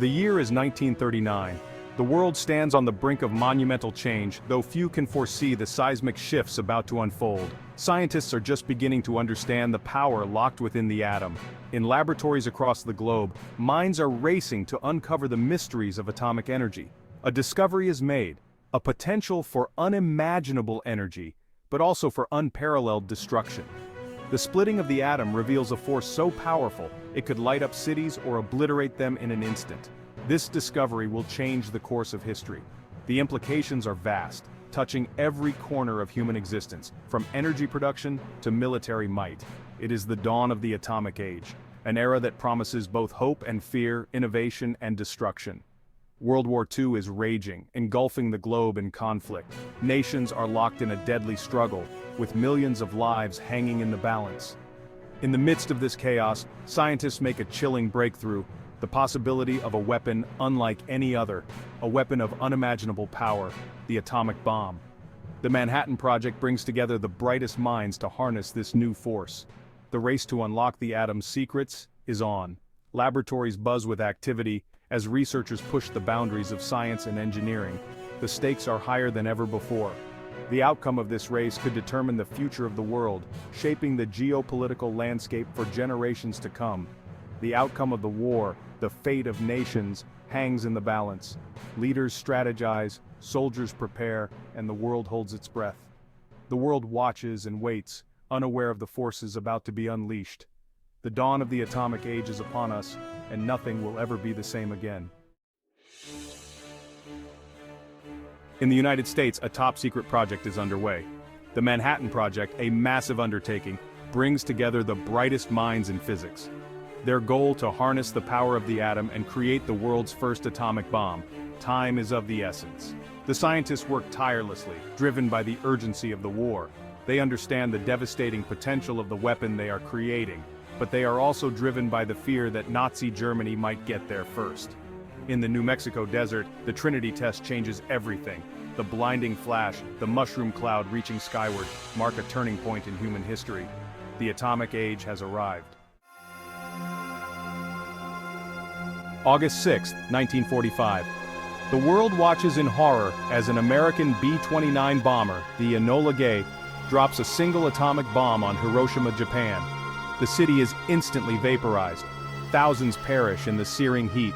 The year is 1939. The world stands on the brink of monumental change, though few can foresee the seismic shifts about to unfold. Scientists are just beginning to understand the power locked within the atom. In laboratories across the globe, minds are racing to uncover the mysteries of atomic energy. A discovery is made, a potential for unimaginable energy, but also for unparalleled destruction. The splitting of the atom reveals a force so powerful, it could light up cities or obliterate them in an instant. This discovery will change the course of history. The implications are vast, touching every corner of human existence, from energy production to military might. It is the dawn of the atomic age, an era that promises both hope and fear, innovation and destruction. World War II is raging, engulfing the globe in conflict. Nations are locked in a deadly struggle, with millions of lives hanging in the balance. In the midst of this chaos, scientists make a chilling breakthrough: the possibility of a weapon unlike any other, a weapon of unimaginable power, the atomic bomb. The Manhattan Project brings together the brightest minds to harness this new force. The race to unlock the atom's secrets is on. Laboratories buzz with activity as researchers push the boundaries of science and engineering. The stakes are higher than ever before. The outcome of this race could determine the future of the world, shaping the geopolitical landscape for generations to come. The outcome of the war, the fate of nations, hangs in the balance. Leaders strategize, soldiers prepare, and the world holds its breath. The world watches and waits, unaware of the forces about to be unleashed. The dawn of the atomic age is upon us, and nothing will ever be the same again. In the United States, a top-secret project is underway. The Manhattan Project, a massive undertaking, brings together the brightest minds in physics. Their goal to harness the power of the atom and create the world's first atomic bomb. Time is of the essence. The scientists work tirelessly, driven by the urgency of the war. They understand the devastating potential of the weapon they are creating, but they are also driven by the fear that Nazi Germany might get there first. In the New Mexico desert, the Trinity test changes everything. The blinding flash, the mushroom cloud reaching skyward, mark a turning point in human history. The atomic age has arrived. August 6, 1945. The world watches in horror as an American B-29 bomber, the Enola Gay, drops a single atomic bomb on Hiroshima, Japan. The city is instantly vaporized. Thousands perish in the searing heat.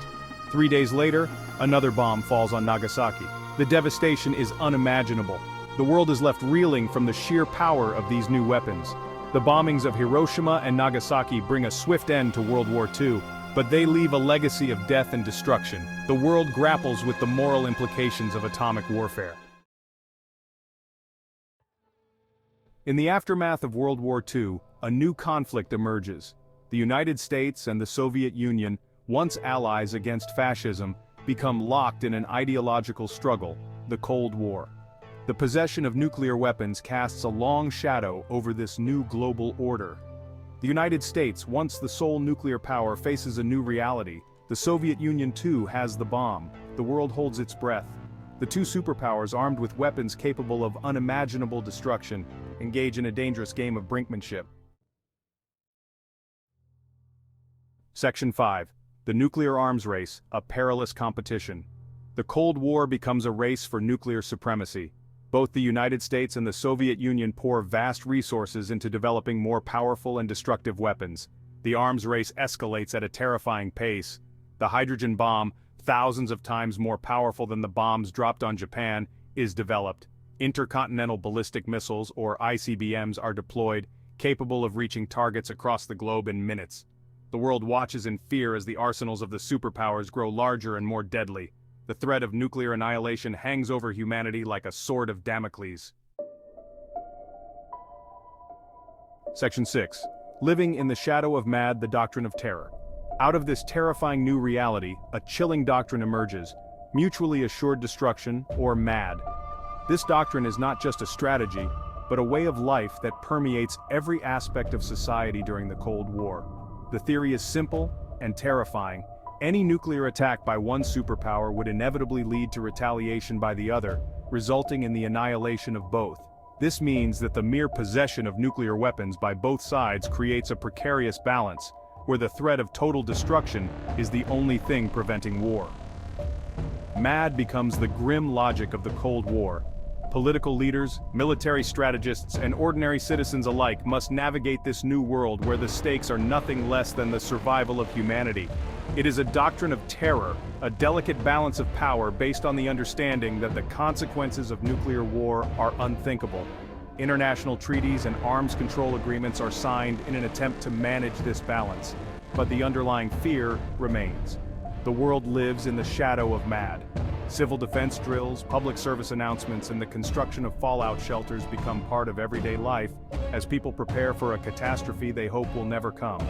3 days later, another bomb falls on Nagasaki. The devastation is unimaginable. The world is left reeling from the sheer power of these new weapons. The bombings of Hiroshima and Nagasaki bring a swift end to World War II, but they leave a legacy of death and destruction. The world grapples with the moral implications of atomic warfare. In the aftermath of World War II, a new conflict emerges. The United States and the Soviet Union, once allies against fascism, become locked in an ideological struggle, the Cold War. The possession of nuclear weapons casts a long shadow over this new global order. The United States, once the sole nuclear power, faces a new reality. The Soviet Union too has the bomb. The world holds its breath. The two superpowers, armed with weapons capable of unimaginable destruction, engage in a dangerous game of brinkmanship. Section 5. The Nuclear Arms Race, a Perilous Competition. The Cold War becomes a race for nuclear supremacy. Both the United States and the Soviet Union pour vast resources into developing more powerful and destructive weapons. The arms race escalates at a terrifying pace. The hydrogen bomb, thousands of times more powerful than the bombs dropped on Japan, is developed. Intercontinental ballistic missiles, or ICBMs, are deployed, capable of reaching targets across the globe in minutes. The world watches in fear as the arsenals of the superpowers grow larger and more deadly. The threat of nuclear annihilation hangs over humanity like a sword of Damocles. Section 6. Living in the shadow of M.A.D, the Doctrine of Terror. Out of this terrifying new reality, a chilling doctrine emerges: mutually assured destruction, or M.A.D. This doctrine is not just a strategy, but a way of life that permeates every aspect of society during the Cold War. The theory is simple and terrifying. Any nuclear attack by one superpower would inevitably lead to retaliation by the other, resulting in the annihilation of both. This means that the mere possession of nuclear weapons by both sides creates a precarious balance. where the threat of total destruction is the only thing preventing war. M.A.D becomes the grim logic of the Cold War. Political leaders, military strategists, and ordinary citizens alike must navigate this new world where the stakes are nothing less than the survival of humanity. It is a doctrine of terror, a delicate balance of power based on the understanding that the consequences of nuclear war are unthinkable. International treaties and arms control agreements are signed in an attempt to manage this balance, but the underlying fear remains. The world lives in the shadow of M.A.D. Civil defense drills, public service announcements, and the construction of fallout shelters become part of everyday life as people prepare for a catastrophe they hope will never come.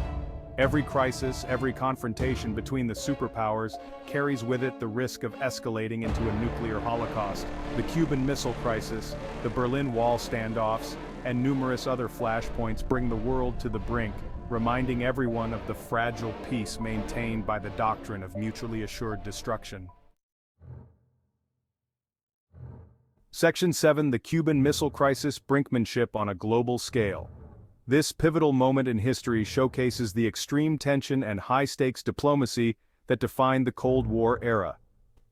Every crisis, every confrontation between the superpowers carries with it the risk of escalating into a nuclear holocaust. The Cuban Missile Crisis, the Berlin Wall standoffs, and numerous other flashpoints bring the world to the brink, reminding everyone of the fragile peace maintained by the doctrine of mutually assured destruction. Section 7: The Cuban Missile Crisis, Brinkmanship on a Global Scale. This pivotal moment in history showcases the extreme tension and high-stakes diplomacy that defined the Cold War era.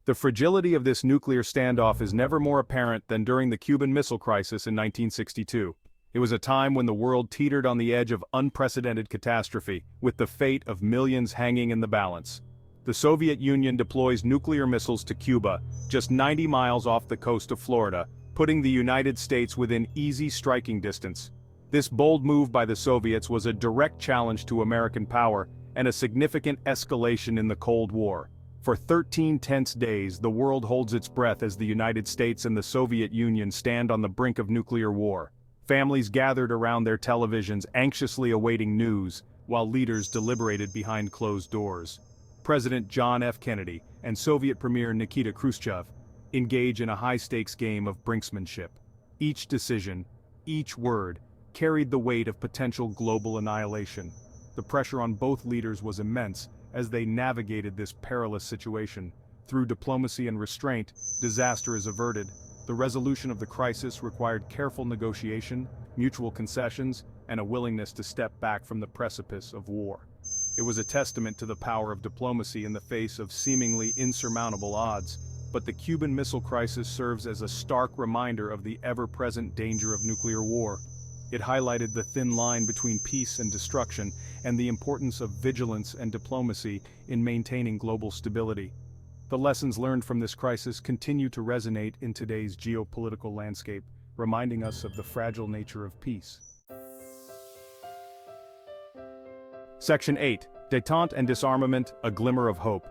The fragility of this nuclear standoff is never more apparent than during the Cuban Missile Crisis in 1962. It was a time when the world teetered on the edge of unprecedented catastrophe, with the fate of millions hanging in the balance. The Soviet Union deploys nuclear missiles to Cuba, just 90 miles off the coast of Florida, putting the United States within easy striking distance. This bold move by the Soviets was a direct challenge to American power and a significant escalation in the Cold War. For 13 tense days, the world holds its breath as the United States and the Soviet Union stand on the brink of nuclear war. Families gathered around their televisions, anxiously awaiting news, while leaders deliberated behind closed doors. President John F. Kennedy and Soviet Premier Nikita Khrushchev engage in a high-stakes game of brinksmanship. Each decision, each word, carried the weight of potential global annihilation. The pressure on both leaders was immense as they navigated this perilous situation. Through diplomacy and restraint, disaster is averted. The resolution of the crisis required careful negotiation, mutual concessions, and a willingness to step back from the precipice of war. It was a testament to the power of diplomacy in the face of seemingly insurmountable odds, but the Cuban Missile Crisis serves as a stark reminder of the ever-present danger of nuclear war. It highlighted the thin line between peace and destruction, and the importance of vigilance and diplomacy in maintaining global stability. The lessons learned from this crisis continue to resonate in today's geopolitical landscape, reminding us of the fragile nature of peace. Section 8: Détente and Disarmament, a Glimmer of Hope.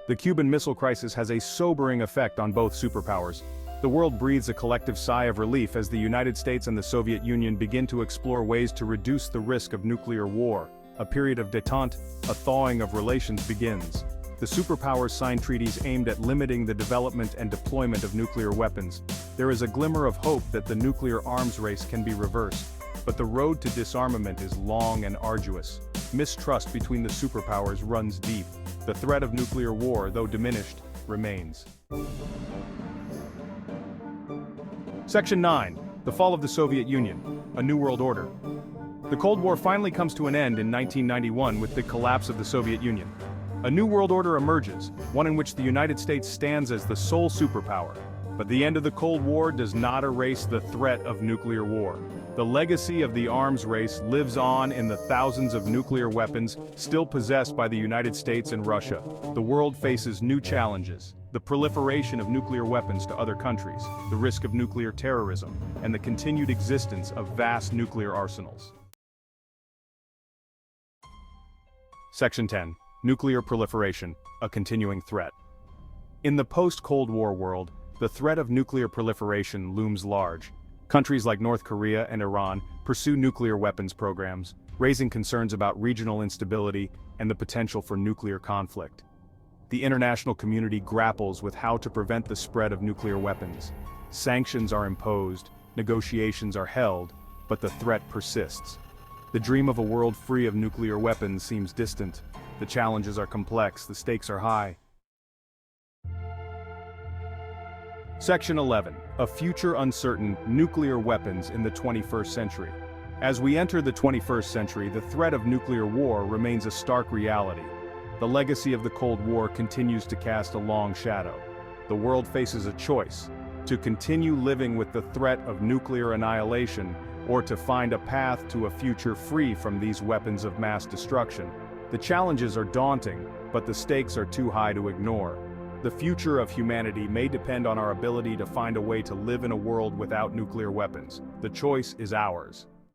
The Cuban Missile Crisis has a sobering effect on both superpowers. The world breathes a collective sigh of relief as the United States and the Soviet Union begin to explore ways to reduce the risk of nuclear war. A period of détente, a thawing of relations begins. The superpowers sign treaties aimed at limiting the development and deployment of nuclear weapons. There is a glimmer of hope that the nuclear arms race can be reversed, but the road to disarmament is long and arduous. Mistrust between the superpowers runs deep. The threat of nuclear war, though diminished, remains. Section 9: The Fall of the Soviet Union, a New World Order. The Cold War finally comes to an end in 1991 with the collapse of the Soviet Union. A new world order emerges, one in which the United States stands as the sole superpower. But the end of the Cold War does not erase the threat of nuclear war. The legacy of the arms race lives on in the thousands of nuclear weapons still possessed by the United States and Russia. The world faces new challenges: the proliferation of nuclear weapons to other countries, the risk of nuclear terrorism, and the continued existence of vast nuclear arsenals. Section 10: Nuclear proliferation, a continuing threat. In the post-Cold War world, the threat of nuclear proliferation looms large. Countries like North Korea and Iran pursue nuclear weapons programs, raising concerns about regional instability and the potential for nuclear conflict. The international community grapples with how to prevent the spread of nuclear weapons. Sanctions are imposed, negotiations are held, but the threat persists. The dream of a world free of nuclear weapons seems distant. The challenges are complex, the stakes are high. Section 11: A Future Uncertain, Nuclear Weapons in the 21st Century. As we enter the 21st century, the threat of nuclear war remains a stark reality. The legacy of the Cold War continues to cast a long shadow. The world faces a choice: to continue living with the threat of nuclear annihilation, or to find a path to a future free from these weapons of mass destruction. The challenges are daunting, but the stakes are too high to ignore. The future of humanity may depend on our ability to find a way to live in a world without nuclear weapons. The choice is ours.